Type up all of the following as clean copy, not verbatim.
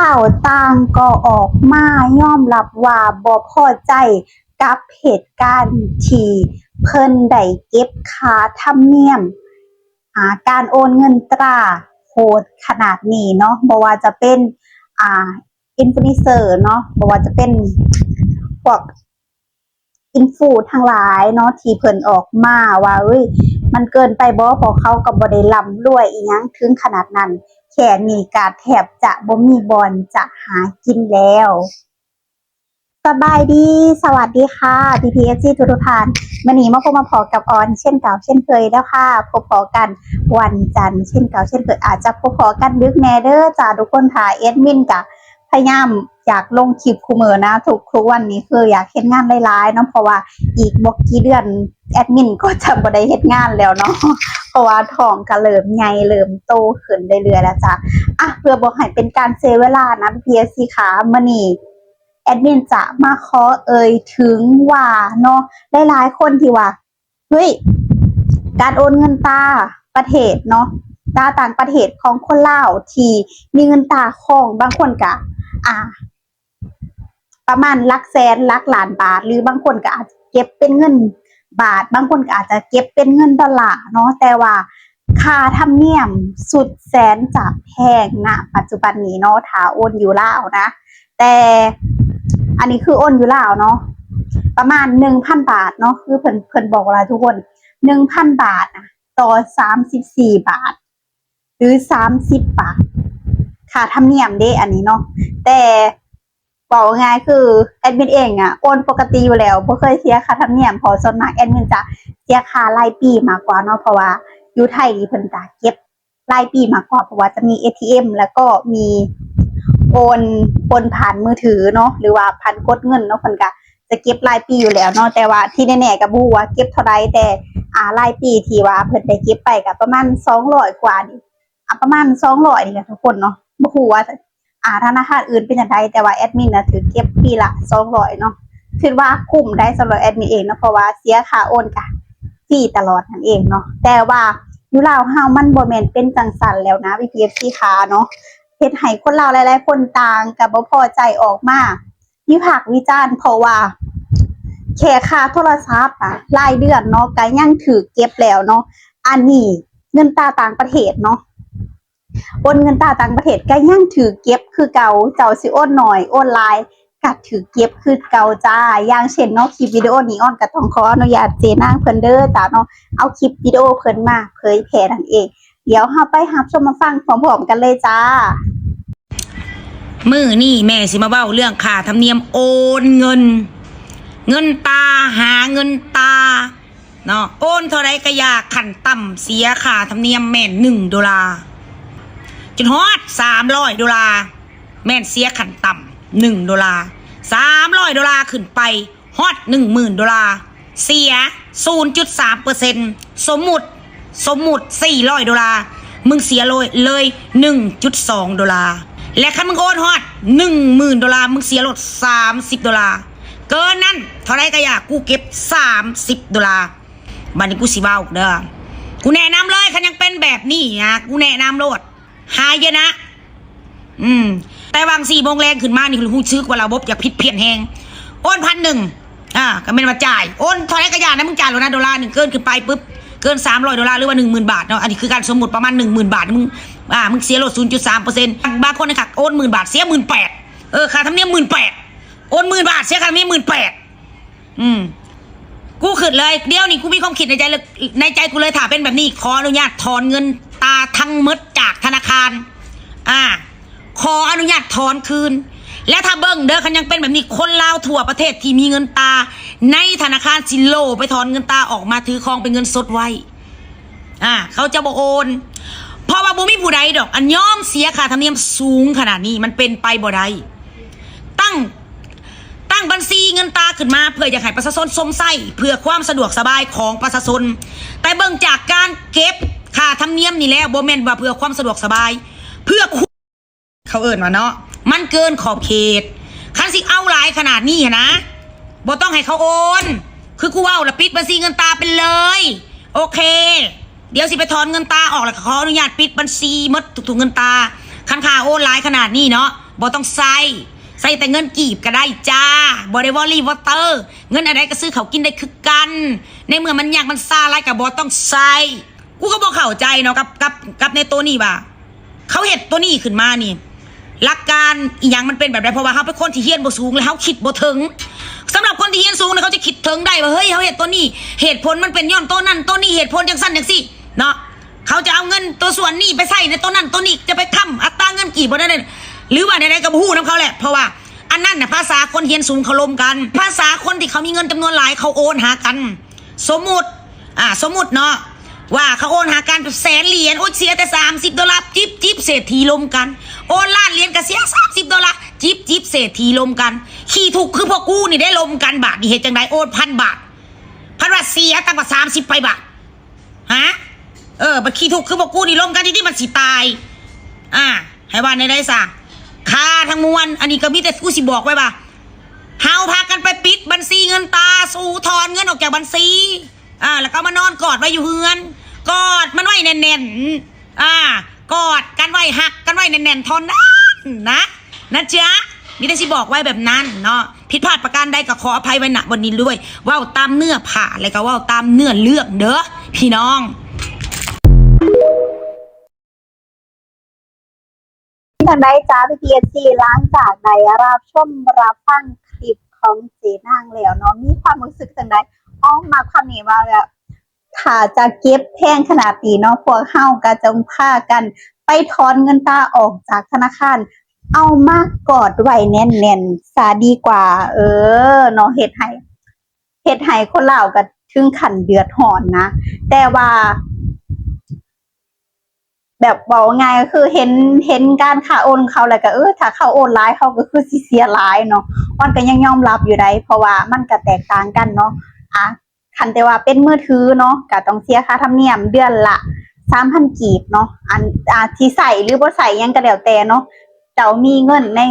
ข่าวต่างก็ออกมายอมรับว่าบ่พอใจกับเหตุการณ์ที่เพิ่นได้เก็บค่าธรรมเนียมการโอนเงินตราโหดขนาดนี้เนาะบ่ว่าจะเป็นอินฟลูเอนเซอร์เนาะบ่ว่าจะเป็นพวกอินฟูทั้งหลายเนาะที่เพิ่นออกมาว่ามันเกินไปบ่เพราะเขาก็บ่ได้ร่ำรวยอีหยังถึงขนาดนั้นแค่นี้ก็แทบจะบ่มีบอนจะหากินแล้วสบายดีสวัสดีค่ะ PPSC ทุกท่านมื้อนี้มาพบมาพอกับออนเช่นเก่าเช่นเคยแล้วค่ะพบพอกันวันจันทร์เช่นเก่าเช่นเคยอาจจะพบพอกันดึกแน่เด้อจ้าทุกคนค่ะแอดมินก็พยายามอยากลงคลิปคู่มื้อนะทุกวันนี้คืออยากเฮ็ดงานหลายๆเนาะเพราะว่าอีกบ่กี่เดือนแอดมินก็จะบ่ได้เฮ็ดงานแล้วเนาะเพราะว่าท้องก็เริ่มใหญ่เริ่มโตขึ้นเรื่อยๆแล้วจ้ะเพื่อบ่ให้เป็นการเสียเวลานะ PPSC ค่ะมื้อนี้แอดมินจะมาขอถึงว่าเนาะหลายๆคนที่ว่าการโอนเงินตาประเทศเนาะตาต่างประเทศของคนลาวที่มีเงินตาของบางคนก็ประมาณหลักแสนหลักล้านบาทหรือบางคนก็อาจจะเก็บเป็นเงินบาทบางคนก็อาจจะเก็บเป็นเงินดอลลาร์เนาะแต่ว่าค่าธรรมเนียมสุดแสนจะแพงนะปัจจุบันนี้เนาะถ้าโอนอยู่ลาวนะแต่อันนี้คือโอนอยู่ลาวเนาะประมาณ 1,000 บาทเนาะคือเพิ่นบอกว่าทุกคน 1,000 บาทนะต่อ34บาทหรือ30บาทค่าธรรมเนียมเด้อันนี้เนาะแต่บอกง่ายคือแอดมินเองโอนปกติอยู่แล้วบ่เคยเสียค่าธรรมเนียมพอส่วนมากแอดมินจะเสียค่ารายปีมากกว่าเนาะเพราะว่าอยู่ไทยนี่เพิ่นจะเก็บรายปีมากกว่าเพราะว่าจะมี ATM แล้วก็มีโอนผ่านมือถือเนาะหรือว่าผ่านกดเงินเนาะเพิ่นก็จะเก็บรายปีอยู่แล้วเนาะแต่ว่าที่แน่ๆก็บ่ฮู้ว่าเก็บเท่าใดแต่รายปีที่ว่าเพิ่นได้เก็บไปก็ประมาณ200กว่านี่ประมาณ200นี่แหละทุกคนเนาะบ่ฮู้ว่าธนาคารอื่นเป็นจังไดแต่ว่าแอดมินถือเก็บปีละ200เนาะคิดว่าคุ้มได้สำหรับแอดมินเองเนาะเพราะว่าเสียค่าโอนก็ฟรีตลอดนั่นเองเนาะแต่ว่าอยู่ลาวเฮามันบ่แม่นเป็นจังซั่นแล้วนะ PPSC ค่ะเนาะเฮ็ดให้คนลาวหลายๆคนต่างก็บ่พอใจออกมาวิพากษ์วิจารณ์เพราะว่าแค่ค่าโทรศัพท์รายเดือนเนาะก็ยังถูกเก็บแล้วเนาะอันนี้เงินตราต่างประเทศเนาะโอนเงินตราต่างประเทศก็ยังถือเก็บคือเก่าเจ้าสิโอนหน่อยโอนหลายก็ถือเก็บคือเก่าจ้าอย่างเช่นเนาะคลิปวิดีโอนี้ออนก็ต้องขออนุญาตเจนางเพิ่นเด้อจ้าเนาะเอาคลิปวิดีโอเพิ่นมาเผยแพร่นั่นเองเดี๋ยวเฮาไปรับชมมาฟังพร้อมๆกันเลยจ้ามื้อนี้แม่สิมาเว้าเรื่องค่าธรรมเนียมโอนเงินตาหาเงินตาเนาะโอนเท่าไรก็ยากขั้นต่ำเสียค่าธรรมเนียมแม่น$1จนฮอด$300แม่นเสียขั้นต่ำ$1 $300ขึ้นไปฮอด$10,000เสีย 0.3% สมมุติ$400มึงเสียเลย$1.2และคันมึงโอนฮอด$10,000มึงเสียลด$30เกินนั้นเท่าไรก็อยากกูเก็บ$30บัดนี้กูสิเว้าเด้อกูแนะนำเลยคันยังเป็นแบบนี้นะกูแนะนำโลดหายเยอะนะแต่วาง4 โมงแรงขึ้นมานี่คือฮู้ชื่อว่าระบบอยากผิดเพี้ยนแฮงโอน1,000ก็ไม่มาจ่ายโอนเท่าไรก็อยากนะมึงจ่ายแล้วนะ$1เกินขึ้นไปปุ๊บเกิน$300หรือว่า10,000 บาทเนาะอันนี้คือการสมมุติประมาณ10,000 บาทมึงเสียลด 0.3% บางคนนะครับโอน10,000 บาทเสีย18,000ค่าธรรมเนียม18,000โอน10,000 บาทเสียค่าธรรมเนียม18,000กูขึ้นเลยเดี๋ยวนี้กูมีความคิดในใจกูเลยถ้าเป็นแบบนี้ขออนุญาตถอนเงินตาทั้งหมดจากธนาคารขออนุญาตถอนคืนและถ้าเบิ้งเด้อคันยังเป็นแบบนี้คนลาวทั่วประเทศที่มีเงินตาในธนาคารสิโลไปถอนเงินตาออกมาถือครองเป็นเงินสดไว้เขาจะบ่โอนเพราะว่าบ่มีผู้ใดดอกอันยอมเสียค่าธรรมเนียมสูงขนาดนี้มันเป็นไปบ่ได้ตั้งบัญชีเงินตาขึ้นมาเพื่ออยากให้ประชาชนสมใส่เพื่อความสะดวกสบายของประชาชนแต่เบิ่งจากการเก็บค่าธรรมเนียมนี่แล้วบ่แม่นว่าเพื่อความสะดวกสบายเพื่อเขาเอิ้นว่าเนาะมันเกินขอบเขตคันสิเอาหลายขนาดนี้นะบ่ต้องให้เขาโอนคือกูเอาละปิดบัญชีเงินตาไปเลยโอเคเดี๋ยวสิไปถอนเงินตาออกแล้วขออนุญาตปิดบัญชีหมดทุกเงินตาคันค่าโอนหลายขนาดนี้เนาะ บ่ต้องใส่แต่เงินกีบก็ได้จ้าบ่ได้วอรี่วอเตอร์เงินอะไรก็ซื้อเขากินได้คือกันในเมื่อมันยากมันซาไรกับบ่ต้องใส่กูก็บ่เข้าใจเนาะกับในตัวนี้ว่าเขาเฮ็ดตัวนี้ขึ้นมานี่หลักการอีหยังมันเป็นแบบไรเพราะว่าเขาเป็นคนที่เฮียนบ่สูงแล้วเขาคิดบ่ถึงสำหรับคนที่เฮียนสูงเนี่ยเขาจะคิดถึงได้ว่าเฮ้ยเขาเฮ็ดตัวนี้เหตุผลมันเป็นย้อนตัวนั้นตัวนี้เหตุผลจังสั้นจังสิเนาะเขาจะเอาเงินตัวส่วนนี้ไปใส่ในตัวนั้นตัวนี้จะไปค้ำอัตราเงินกี่บ่ได้หรือว่าในๆกับหู้น้ำเขาแหละเพราะว่าอันนั้นน่ะภาษาคนเฮียนสูงเขาลมกันภาษาคนที่เขามีเงินจำนวนหลายเขาโอนหากันสมมุติเนาะว่าเขาโอนหากัน100,000 โอนเสียแต่$30จิ๊บเศรษฐีลมกันโอนล้านเหรียญก็เสีย$30จิ๊บเศรษฐีลมกันขี้ถูกคือพวกกูนี่ได้ลมกันบาทนี่เหตุจังไดโอน1,000 บาทเสียตั้งกว่า30ไปบาทฮะบัดขี้ถูกคือพวกกูนี่ลมกันที่มันสิตายให้ว่าในได้ซะค่าทั้งมวลอันนี้ก็มีแต่กูสิบอกไว้ว่าเฮาพากันไปปิดบัญชีเงินตาสู่ถอนเงินออกจากบัญชีแล้วก็มานอนกอดไว้อยู่เฮือนกอดมันไว้แน่นๆกอดกันไว้หักกันไว้แน่นๆทอนนะจ๊ะนี่ได้สิบอกไว้แบบนั้นเนาะผิดพลาดประการใดก็ขออภัยไว้ณวันนี้ด้วยว่าตามเนื้อผ่าแล้วก็ว่าตามเนื้อเรื่องเด้อพี่น้องทางใดจ้าPPSCหลังจากได้รับชมรับฟังคลิปของเจนางแล้วเนาะมีความรู้สึกทางใดมาคำนี้ว่าแบบถ้าจะเก็บแพงขนาดนี้เนาะพวกเฮาก็จงพากันไปถอนเงินตาออกจากธนาคารเอามากอดไว้แน่นๆซะดีกว่าเนาะเฮ็ดให้คนลาวก็ถึงขั้นเดือดร้อนนะแต่ว่าแบบบอกง่ายก็คือเห็นการค่าโอนเขาแล้วก็ถ้าเขาโอนหลายเขาก็คือสิเสียหลายเนาะมันก็ยังยอมรับอยู่ได้เพราะว่ามันก็แตกต่างกันเนาะคันแต่ว่าเป็นมือถือเนาะก็ต้องเสียค่าธรรมเนียมเดือนละ3,000 กีบเนาะที่ใส่หรือบ่ใส่ยังก็แล้วแต่เนาะเจ้ามีเงินใน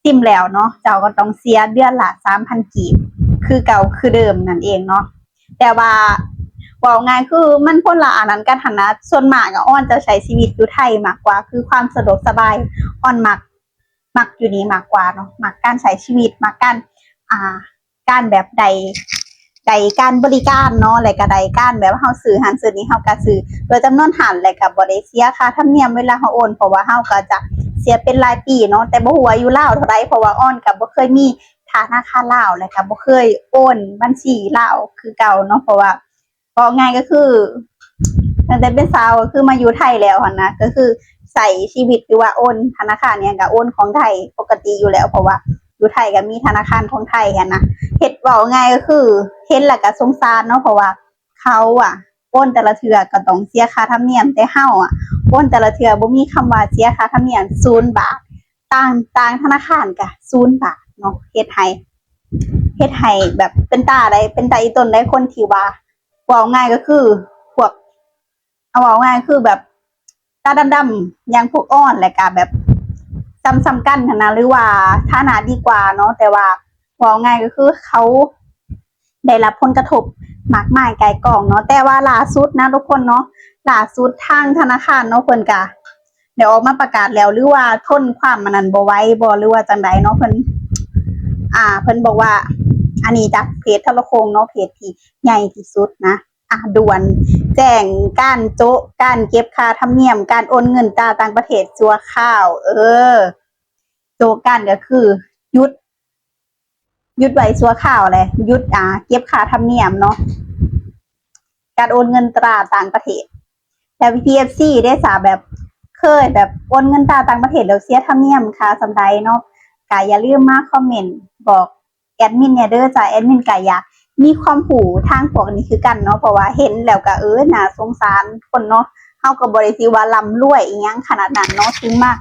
ซิมแล้วเนาะเจ้าก็ต้องเสียเดือนละ3,000 กีบคือเก่าคือเดิมนั่นเองเนาะแต่ว่าบอกง่ายคือมันคนละอันนั้นกันหันนะส่วนมากอ้อนจะใช้ชีวิตอยู่ไทยมากกว่าคือความสะดวกสบายอ้อนมักอยู่นี้มากกว่าเนาะมักการใช้ชีวิตมักการแบบใดการบริการเนาะอะไรก็ใดการแบบเฮาซื้อหันซื้อนี้เฮาก็ซื้อโดยจำนวนหันแล้วก็บ่ได้เสียค่าธรรมเนียมเวลาเฮาโอนเพราะว่าเฮาก็จะเสียเป็นรายปีเนาะแต่บ่ฮู้ว่าอยู่ลาวเท่าใดเพราะว่าอ้อนก็บ่เคยมีธนาคารลาวแล้วก็บ่เคยโอนบัญชีลาวคือเก่าเนาะเพราะว่าบอกง่ายก็คือตั้งแต่เป็นสาวก็คือมาอยู่ไทยแล้วหั่นนะก็คือใส่ชีวิตหรือว่าโอนธนาคารเนี่ยก็โอนของไทยปกติอยู่แล้วเพราะว่าอยู่ไทยก็มีธนาคารของไทยกันนะเฮ็ดบอกง่ายก็คือเห็นแล้วก็สงสารเนาะเพราะว่าเขาโอนแต่ละเทื่อก็ต้องเสียค่าธรรมเนียมแต่เฮาโอนแต่ละเทื่อบ่มีคำว่าเสียค่าธรรมเนียม0 บาทต่างธนาคารก็0 บาทเนาะเฮ็ดให้แบบเป็นตาอีตนได้คนที่ว่าบอกง่ายก็คือพวกบอกง่ายคือแบบตาดำๆอย่างพวกอ้อนและก็แบบซ้ำกันนะหรือว่าฐานะดีกว่าเนาะแต่ว่าบอกง่ายก็คือเขาได้รับผลกระทบมากมายไกลกองเนาะแต่ว่าล่าสุดนะทุกคนเนาะล่าสุดทางธนาคารเนาะเพิ่นก็เดี๋ยวออกมาประกาศแล้วหรือว่าทนความมันนั้นบ่ไหวบ่หรือว่าจังไดเนาะเพิ่นบอกว่าอันนี้จากเพจทรโคงเนาะเพจที่ใหญ่ที่สุดนะด่วนแจ้งการโจ๊ะการเก็บค่าธรรมเนียมการโอนเงินต่างประเทศชั่วคราวโจ๊ะกันก็คือหยุดไว้ชั่วคราวเลยหยุดเก็บค่าธรรมเนียมเนาะการโอนเงินตราต่างประเทศแต่ PFC ได้สาแบบเคยแบบโอนเงินตราต่างประเทศแล้วเสียธรรมเนียมค่ะสำใดเนาะก็อย่าลืมมาคอมเมนต์บอกแอดมินเนี่ยเด้อจ้ะแอดมินก็อยากมีความหูทางพวกนี้คือกันเนาะเพราะว่าเห็นแล้วก็น่าสงสารคนเนาะเฮาก็บ่ได้สิว่าร่ำรวยอีหยังขนาดนั้นเนาะถึงมา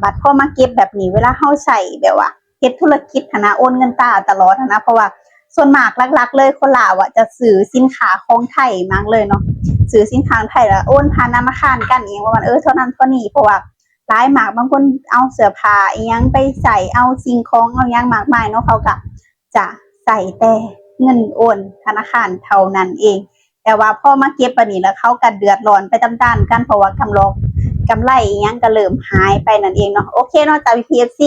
บัตรพอมาเก็บแบบนี้เวลาเฮาใช้แบบว่าเฮ็ดธุรกิจนะโอนเงินตราตลอดนะเพราะว่าส่วนมากหลักๆเลยคนลาวจะซื้อสินค้าของไทยมากเลยเนาะซื้อสินค้าไทยแล้วโอนผ่านธนาคารกันเองว่ามันเท่านั้นเท่านี้เพราะว่าหลายมากบางคนเอาเสื้อผ้าอีหยังไปใส่เอาสิ่งของเอาหยังมากมายเนาะเขาก็จะใส่แต่เงินโอนธนาคารเท่านั้นเองแต่ว่าพอมาเก็บปานนี้แล้วเขาก็เดือดร้อนไปตามๆกันเพราะว่าก กำไรอิหยังก็เริ่มหายไปนั่นเองเนาะโอเคเนาะจ้า PFC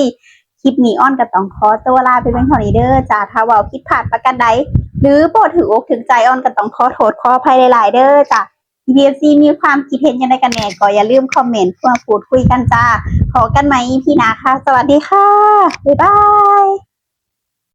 คลิปนี้อ้อนก็ต้องขอตัวลาไปเป็นเท่านี้เด้อจ้าถ้าเว้าผิดพลาดประการใดหรือบ่ถืออกถึงใจอ้อนก็ต้องขอโทษขออภัยหลายๆเด้อจ้า PFC มีความคิดเห็นยังไงกันแน่ก็อย่าลืมคอมเมนต์เพื่อพูดคุยกันจ้าขอกันไหมพี่นาค่ะสวัสดีค่ะบ๊ายบาย